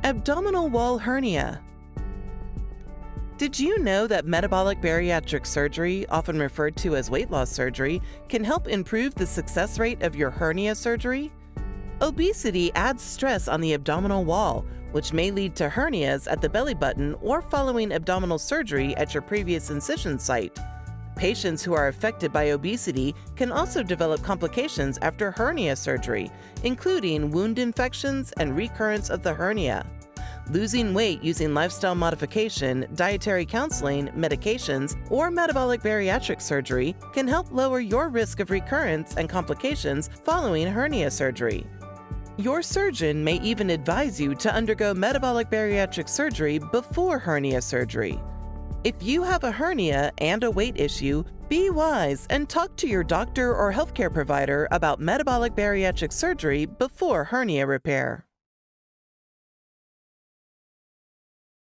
Abdominal wall hernia. Did you know that metabolic bariatric surgery, often referred to as weight loss surgery, can help improve the success rate of your hernia surgery? Obesity adds stress on the abdominal wall, which may lead to hernias at the belly button or following abdominal surgery at your previous incision site. Patients who are affected by obesity can also develop complications after hernia surgery, including wound infections and recurrence of the hernia. Losing weight using lifestyle modification, dietary counseling, medications, or metabolic bariatric surgery can help lower your risk of recurrence and complications following hernia surgery. Your surgeon may even advise you to undergo metabolic bariatric surgery before hernia surgery. If you have a hernia and a weight issue, be wise and talk to your doctor or healthcare provider about metabolic bariatric surgery before hernia repair.